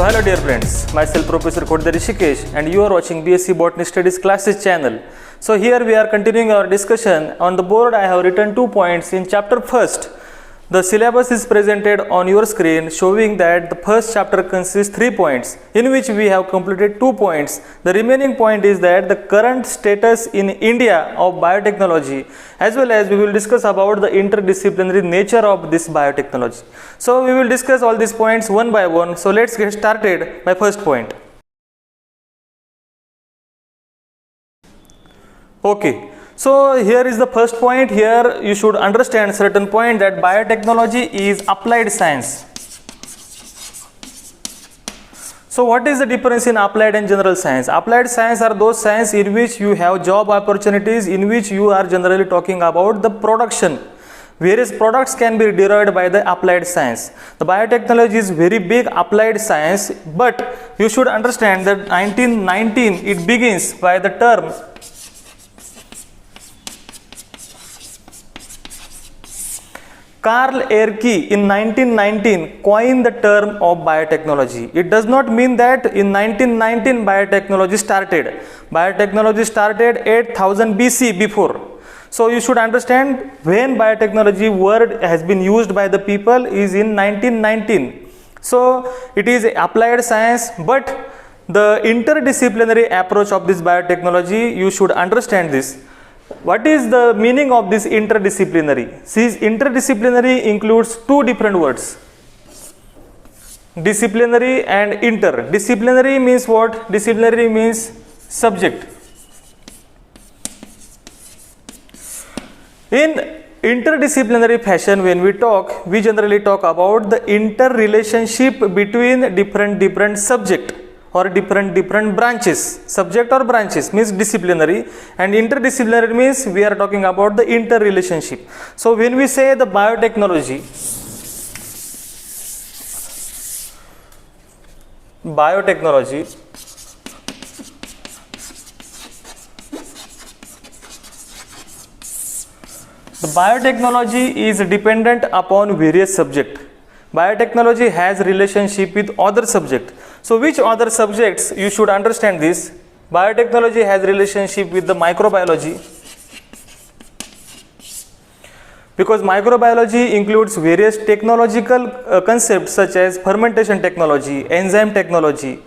Hello dear friends, myself Professor Kodda Rishikesh and you are watching BSc Botany Studies Classes channel. So here we are continuing our discussion. On the board I have written 2 points in chapter first. The syllabus is presented on your screen showing that the first chapter consists 3 points in which we have completed 2 points. The remaining point is that the current status in India of biotechnology, as well as we will discuss about the interdisciplinary nature of this biotechnology. So we will discuss all these points one by one. So let's get started by first point. Okay. So here is the first point. Here you should understand certain point that biotechnology is applied science. So what is the difference in applied and general science? Applied science are those science in which you have job opportunities, in which you are generally talking about the production. Various products can be derived by the applied science. The biotechnology is very big applied science, but you should understand that 1919 it begins by the term Karl Ehrke in 1919 coined the term of biotechnology. It does not mean that in 1919 biotechnology started. Biotechnology started 8000 BC before. So you should understand when biotechnology word has been used by the people is in 1919. So it is applied science, but the interdisciplinary approach of this biotechnology, you should understand this. What is the meaning of this interdisciplinary? See, interdisciplinary includes 2 different words, disciplinary and inter. Disciplinary means what? Disciplinary means subject. In interdisciplinary fashion, when we talk, we generally talk about the interrelationship between different subject or different branches. Subject or branches means disciplinary, and interdisciplinary means we are talking about the interrelationship. So when we say the biotechnology, the biotechnology is dependent upon various subjects. Biotechnology has relationship with other subject. So which other subjects? You should understand this. Biotechnology has relationship with the microbiology, because microbiology includes various technological concepts such as fermentation technology, enzyme technology,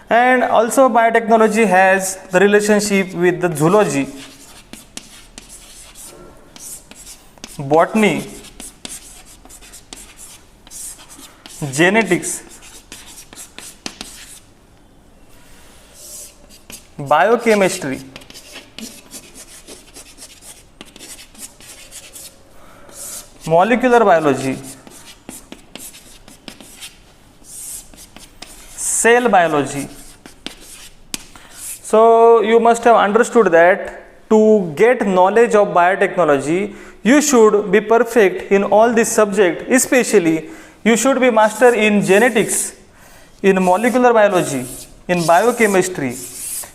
and also biotechnology has the relationship with the zoology, botany, genetics, biochemistry, molecular biology, cell biology. So you must have understood that to get knowledge of biotechnology, you should be perfect in all these subjects, especially you should be master in genetics, in molecular biology, in biochemistry.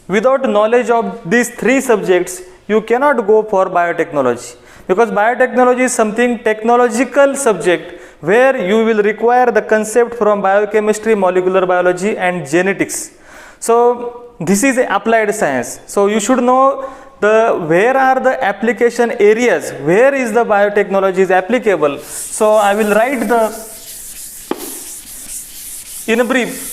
Without knowledge of these 3 subjects, you cannot go for biotechnology, because biotechnology is something technological subject where you will require the concept from biochemistry, molecular biology and genetics. So this is applied science. So you should know where are the application areas, where is the biotechnology is applicable. So I will write in brief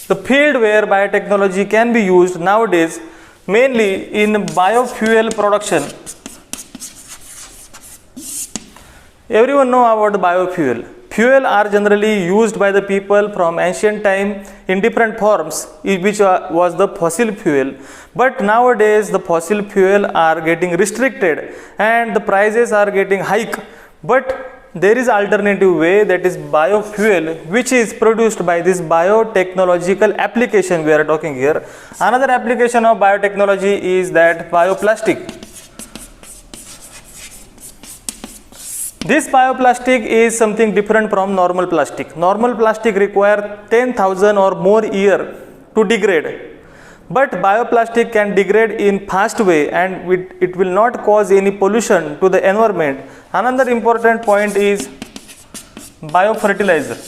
the field where biotechnology can be used nowadays, mainly in biofuel production. Everyone know about biofuel. Fuel are generally used by the people from ancient time in different forms, which was the fossil fuel. But nowadays the fossil fuel are getting restricted and the prices are getting hike. But there is alternative way, that is biofuel, which is produced by this biotechnological application we are talking here. Another application of biotechnology is that bioplastic. This bioplastic is something different from normal plastic. Normal plastic require 10,000 or more year to degrade. But bioplastic can degrade in fast way and it will not cause any pollution to the environment. Another important point is biofertilizer.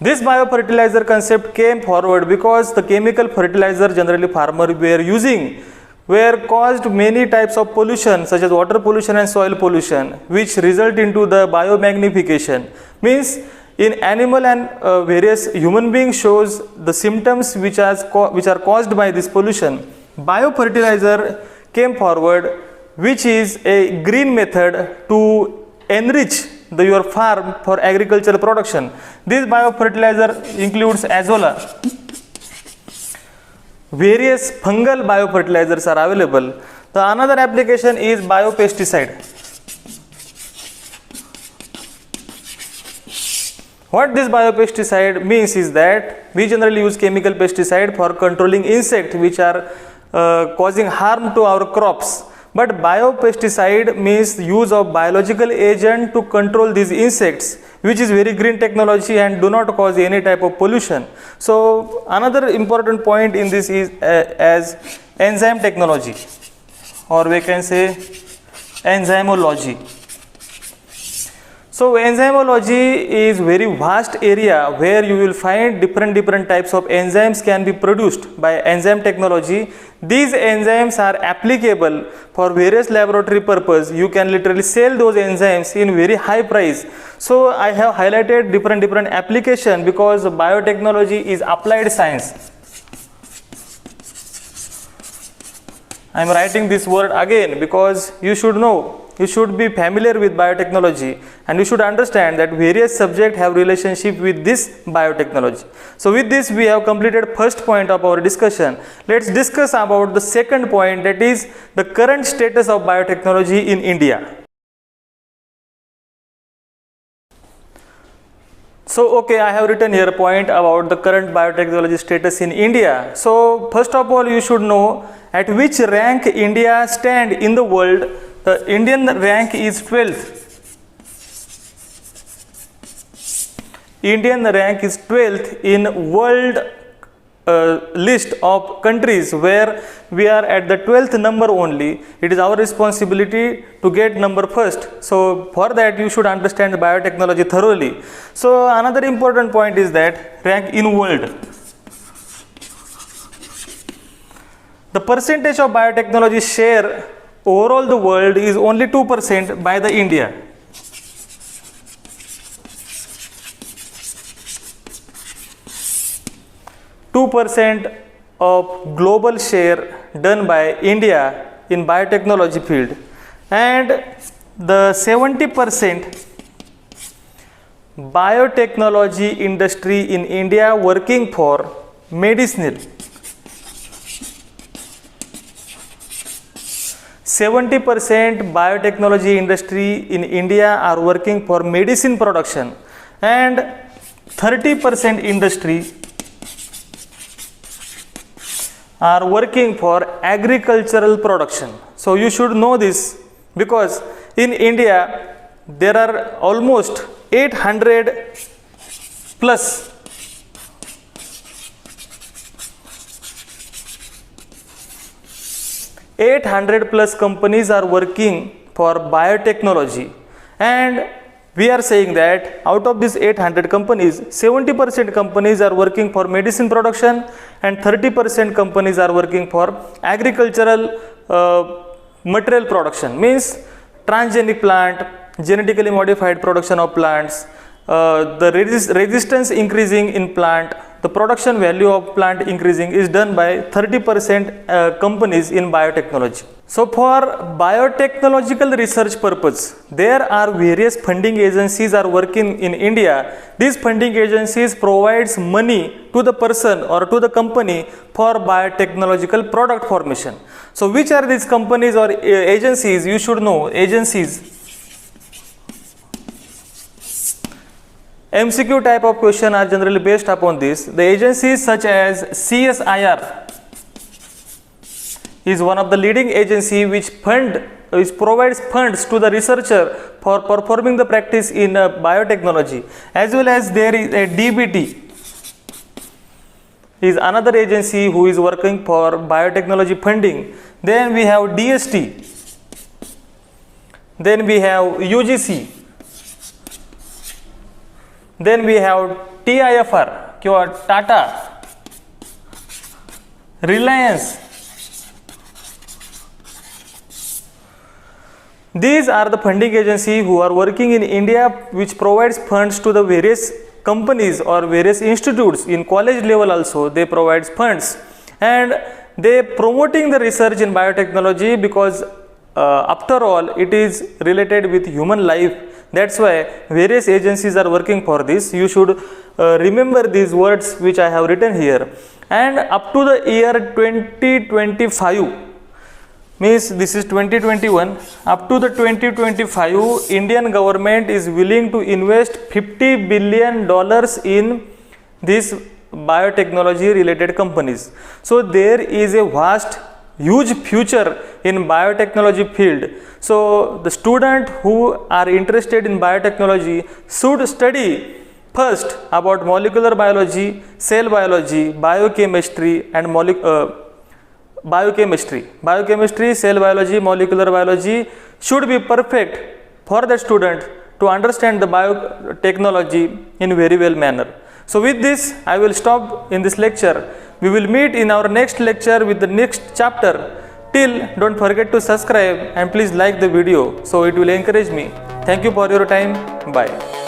This biofertilizer concept came forward because the chemical fertilizer generally farmers were using were caused many types of pollution such as water pollution and soil pollution, which result into the biomagnification. Means in animal and various human beings shows the symptoms which are caused by this pollution. Biofertilizer came forward, which is a green method to enrich your farm for agricultural production. This biofertilizer includes azolla. Various fungal biofertilizers are available. The another application is biopesticide. What this biopesticide means is that we generally use chemical pesticide for controlling insects which are causing harm to our crops. But biopesticide means use of biological agent to control these insects, which is very green technology and do not cause any type of pollution. So another important point in this is as enzyme technology, or we can say enzymology. So enzymology is very vast area where you will find different types of enzymes can be produced by enzyme technology. These enzymes are applicable for various laboratory purpose. You can literally sell those enzymes in very high price. So I have highlighted different application because biotechnology is applied science. I am writing this word again because you should know, you should be familiar with biotechnology, and you should understand that various subjects have relationship with this biotechnology. So with this we have completed first point of our discussion. Let's discuss about the second point, that is the current status of biotechnology in India. So okay, I have written here a point about the current biotechnology status in India. So first of all, you should know at which rank India stand in the world. The Indian rank is 12th. Indian rank is 12th in world list of countries, where we are at the 12th number only. It is our responsibility to get number first. So for that you should understand biotechnology thoroughly. So another important point is that rank in world. The percentage of biotechnology share overall the world is only 2% by the India. %2 of global share done by India in biotechnology field, and the 70% biotechnology industry in India working for medicinal. 70% biotechnology industry in India are working for medicine production, and 30% industry are working for agricultural production. So you should know this, because in India there are almost 800 plus companies are working for biotechnology, and we are saying that out of these 800 companies, 70% companies are working for medicine production and 30% companies are working for agricultural material production, means transgenic plant, genetically modified production of plants, the resistance increasing in plant, the production value of plant increasing is done by 30% companies in biotechnology. So for biotechnological research purpose, there are various funding agencies are working in India. These funding agencies provides money to the person or to the company for biotechnological product formation. So which are these companies or agencies? You should know agencies. MCQ type of question are generally based upon this. The agencies such as CSIR is one of the leading agency which provides funds to the researcher for performing the practice in biotechnology, as well as there is a DBT is another agency who is working for biotechnology funding. Then we have DST, then we have UGC, then we have TIFR किंवा Tata, Reliance, these are the funding agency who are working in India, which provides funds to the various companies or various institutes. In college level also they provide funds, and they promoting the research in biotechnology because after all it is related with human life. That's why various agencies are working for this. You should remember these words which I have written here. And up to the year 2025, means this is 2021, up to the 2025 Indian government is willing to invest $50 billion in this biotechnology related companies. So there is a vast huge future in biotechnology field. So the student who are interested in biotechnology should study first about molecular biology, cell biology, biochemistry and biochemistry, cell biology, molecular biology should be perfect for the student to understand the biotechnology in very well manner. So with this I will stop in this lecture. We will meet in our next lecture with the next chapter. Till, don't forget to subscribe and please like the video, so it will encourage me. Thank you for your time. Bye.